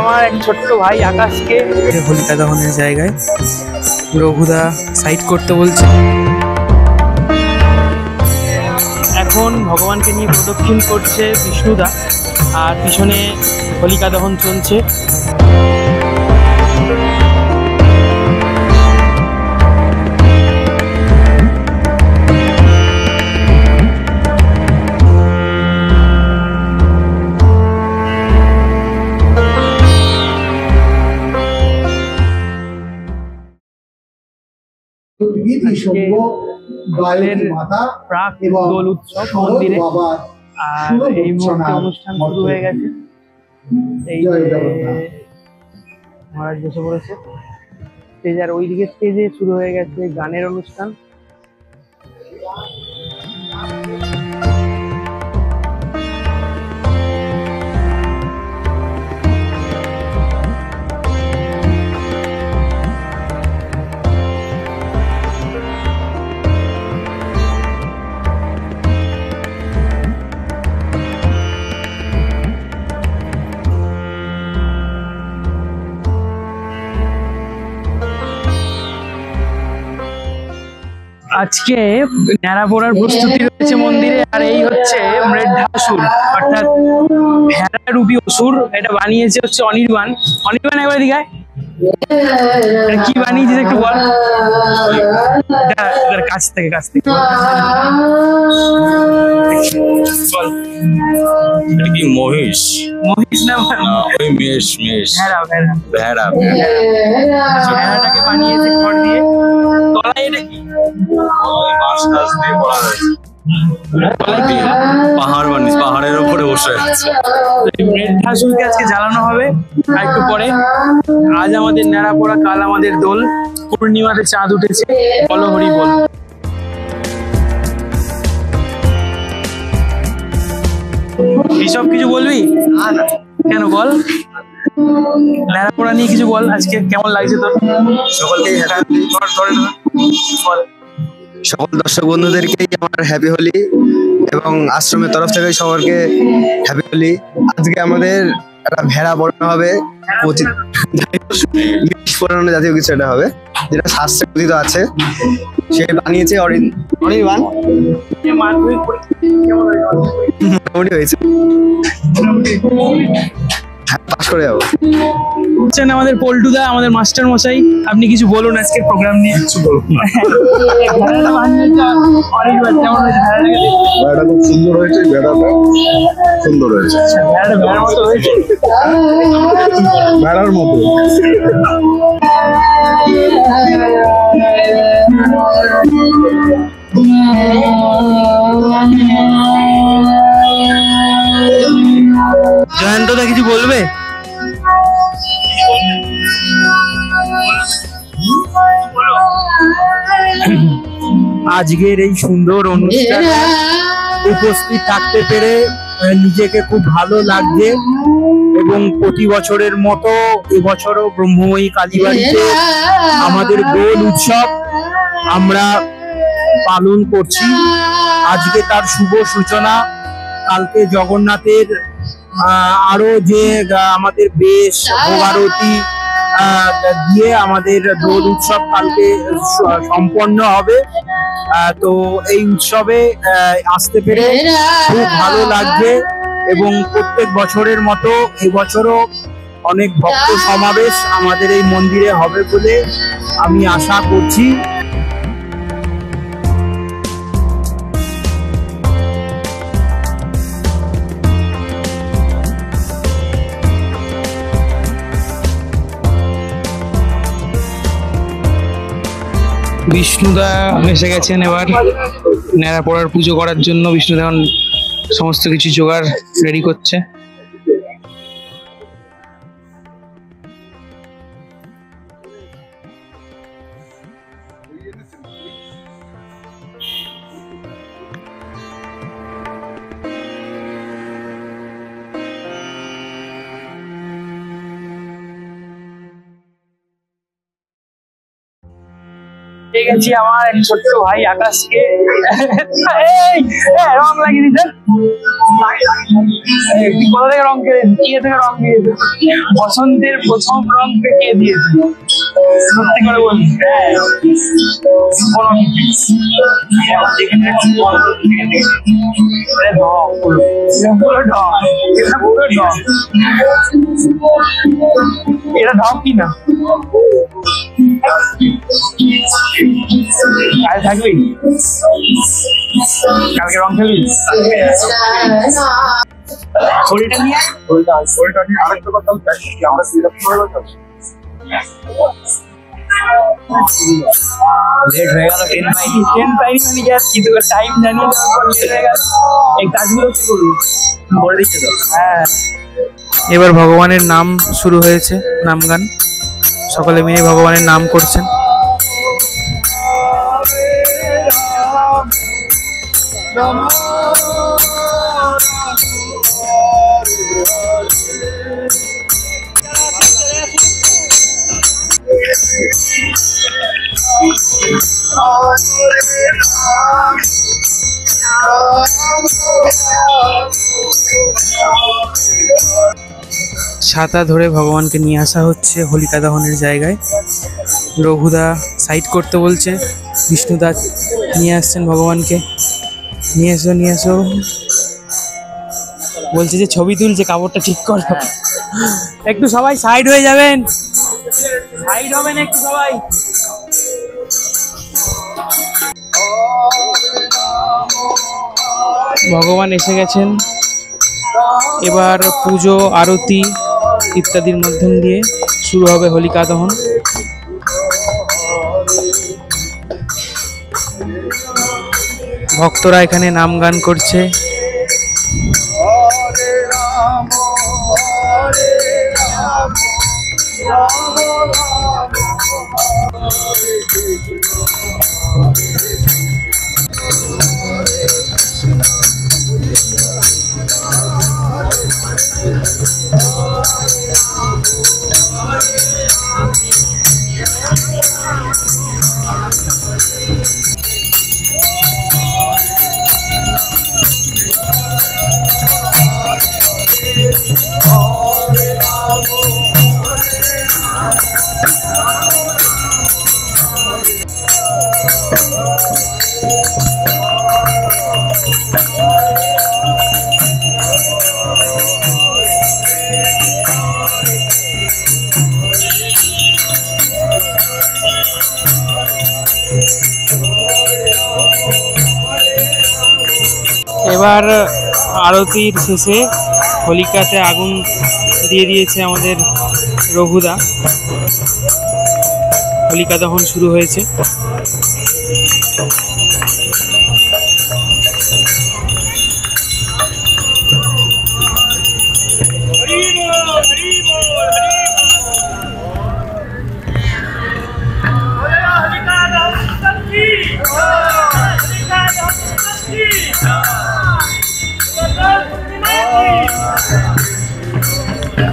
আমার এক ছোট্ট ভাই আকাশকে। হোলিকা দহনের জায়গায় রঘুদা সাইড করতে বলছে। এখন ভগবানকে নিয়ে প্রদক্ষিণ করছে বিষ্ণুদা, আর পিছনে হোলিকা দহন চলছে। প্রাক দোল উৎসব মন্দিরে, আর এই মুহূর্তে অনুষ্ঠান শুরু হয়ে গেছে। এই মহারাজ বসে পড়েছে স্টেজ, আর ওইদিকে স্টেজে শুরু হয়ে গেছে গানের অনুষ্ঠান। আজকে ন্যাড়া পড়ার প্রস্তুতি রয়েছে মন্দিরে, আর এই হচ্ছে মৃদ্ধাসুর অর্থাৎ ভেড়া রূপী অসুর। এটা বানিয়েছে হচ্ছে অনির্বাণ। অনির্বাণ একবার দিঘায় কি বানিয়েছিস একটু বল, কাছ থেকে বল। কি মহিষ? মহিষ না, ওই মেষ ভেড়া। ভেড়াটাকে বানিয়েছে খড় দিয়ে। তলায় এটা কি? পাহাড়ের উপরে বসে আছে। মৃদ্ধাসুরকে আজকে জ্বালানো হবে আর একটু পরে। আজ আমাদের ন্যাড়া পড়া, কাল আমাদের দোল। পূর্ণিমাতে চাঁদ উঠেছে। বলো হরি বল। এইসব কিছু বলবি? কেন বল, ন্যাড়া পড়া নিয়ে কিছু বল। আজকে কেমন লাগছে তোর? সকলকেই সকল দর্শক বন্ধুদেরকেই আমার হ্যাপি হোলি, এবং আশ্রমের তরফ থেকে সবাইকে হ্যাপি হোলি। আজকে আমাদের একটা ভেড়া পড়ানো হবে, পড়ানো জাতীয় কিছু এটা হবে, যেটা শাস্ত্রে কথিত আছে। সে বানিয়েছে অনির্বাণ। মোটামুটি হয়েছে, পাস করে যাবো। আমাদের পল্টুদা, আমাদের মাস্টার মশাই, আপনি কিছু বলুন আজকের প্রোগ্রাম নিয়ে। কিছু বলুন না। ভেড়াটা খুব সুন্দর হয়েছে, ভেড়াটা সুন্দর হয়েছে, ভেড়ার মতো। জয়ন্তদা কিছু বলবে? আজকের এই সুন্দর অনুষ্ঠানে উপস্থিত থাকতে পেরে নিজেকে খুব ভালো লাগছে, এবং প্রতি বছরের মতো এবছরও ব্রহ্মময়ী কালীবাড়িতে আমাদের দোল উৎসব আমরা পালন করছি। আজকে তার শুভ সূচনা। কালকে জগন্নাথের আরো যে আমাদের বেশ ভোগারতি দিয়ে আমাদের দোল উৎসব কালকে সম্পন্ন হবে। তো এই উৎসবে আসতে পেরে খুব ভালো লাগছে, এবং প্রত্যেক বছরের মতো এবছরও অনেক ভক্ত সমাবেশ আমাদের এই মন্দিরে হবে বলে আমি আশা করছি। বিষ্ণুদা এসে গেছেন এবার ন্যাড়া পড়ার পুজো করার জন্য। বিষ্ণুদা সমস্ত কিছু জোগাড় রেডি করছে। পেয়ে গেছি আমার এক ছোট্ট ভাই আকাশকে। রং লাগিয়ে দিতেন, কোথা থেকে রং কে থেকে রং দিয়েছে? বসন্তের প্রথম রং কে দিয়েছে? সত্যি করে বলছি এটা ঢপ কি না? কাল থাকবি, কালকে রং খেলবি। ঘড়িটা নিয়ে আরেকটা কথা আমরা লেট হয়ে গেল, ট্রেন পাইনি মানে কিন্তু টাইম জানিয়ে দেওয়ার পর লেট হয়ে গেল। এই কাজগুলো কি করবি করে দিচ্ছে তো। হ্যাঁ, এবার ভগবানের নাম শুরু হয়েছে, নাম গান সকলে মিলে ভগবানের নাম করছেন। ছাতা ধরে ভগবানকে নিয়ে আসা হচ্ছে হোলিকা দহনের জায়গায়। রঘুদা সাইড করতে বলছে, বিষ্ণুদা নিয়ে আসছেন ভগবানকে। নিয়ে এসো বলছে যে ছবি তুলছে, কাপড়টা ঠিক করো। একটু সবাই সাইড হয়ে যাবেন, সাইড হবেন একটু সবাই। ভগবান এসে গেছেন। এবার পুজো, আরতি ইত্যাদির মাধ্যম দিয়ে শুরু হবে হোলিকা দহন। ভক্তরা এখানে নাম গান করছে। এবার আরতির শেষে হোলিকাতে আগুন দিয়ে দিয়েছে আমাদের রঘুদা। হোলিকা দহন শুরু হয়েছে।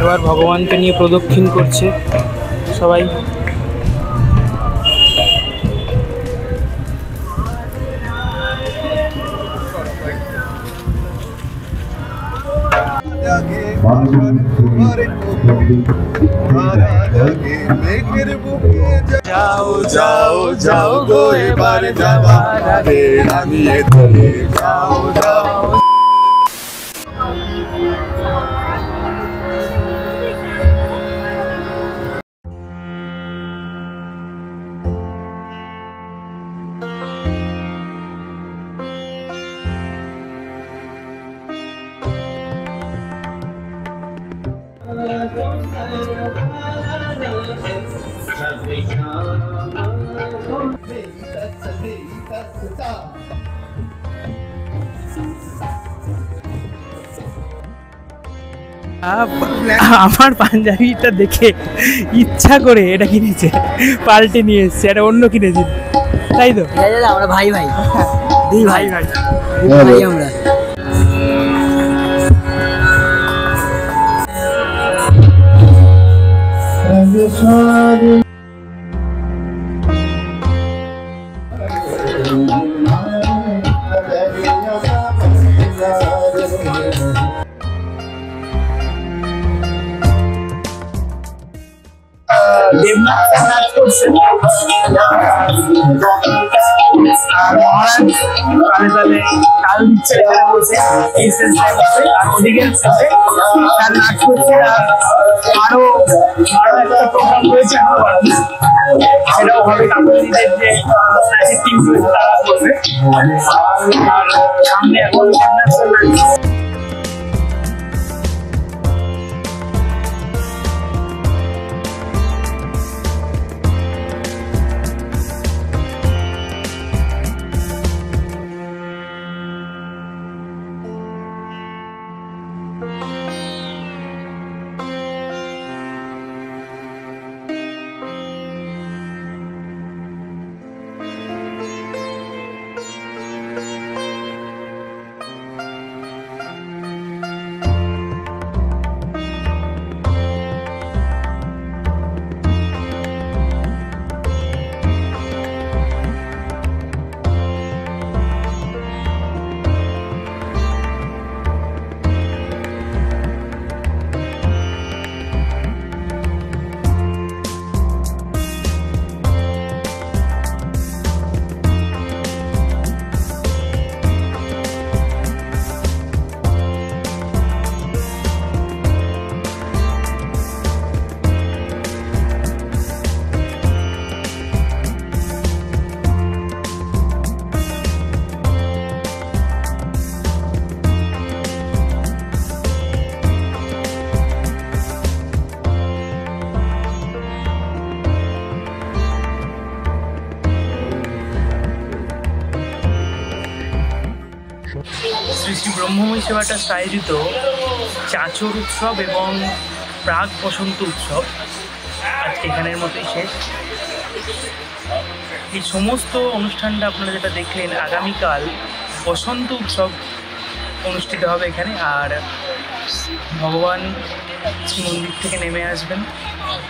এবার ভগবানকে নিয়ে প্রদক্ষিণ করছে সবাই। যাও যাও যাও গো এবার যাবার আগে নামিয়ে ধরে যাও যাও। আমার পাঞ্জাবিটা দেখে ইচ্ছা করে এটা কিনেছে, পাল্টে নিয়ে এসছে, এটা অন্য কিনেছি, তাই তো? আমরা ভাই দুই ভাই আমরা। দেবনাথ নাচ করছেন আর মহারাজ তালে তালে তাল দিচ্ছে এখানে বসে এই স্টেজটায় বসে, আর ওদিকের স্টেজে তার নাচ করছে। আর আরো একটা প্রোগ্রাম রয়েছে সেটাও হবে, কাকুলিদের যে নাচের টিম রয়েছে তারা করবে। আর সামনে এখন দেবনাথ নাচ। শ্রী শ্রী ব্রহ্মময়ী সেবা ট্রাস্ট আয়োজিত চাচর উৎসব এবং প্রাক বসন্ত উৎসব আজকে এখানের মতোই শেষ। এই সমস্ত অনুষ্ঠানটা আপনারা যেটা দেখলেন, আগামীকাল বসন্ত উৎসব অনুষ্ঠিত হবে এখানে। আর ভগবান শ্রীমন্দির থেকে নেমে আসবেন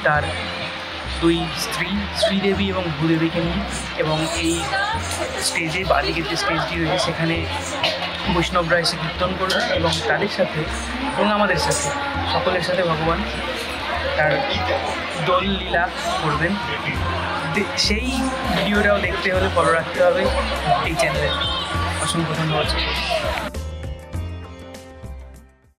তার দুই স্ত্রী, শ্রীদেবী এবং ভূদেবীকে নিয়ে, এবং এই স্টেজে বাদিকের যে স্টেজটি রয়েছে সেখানে বৈষ্ণবরা এসে কীর্তন করবেন এবং তাদের সাথে এবং আমাদের সাথে সকলের সাথে ভগবান তার দোল লীলা করবেন। সেই ভিডিওটাও দেখতে হলে ফলো রাখতে হবে এই চ্যানেলে। অসংখ্য ধন্যবাদ।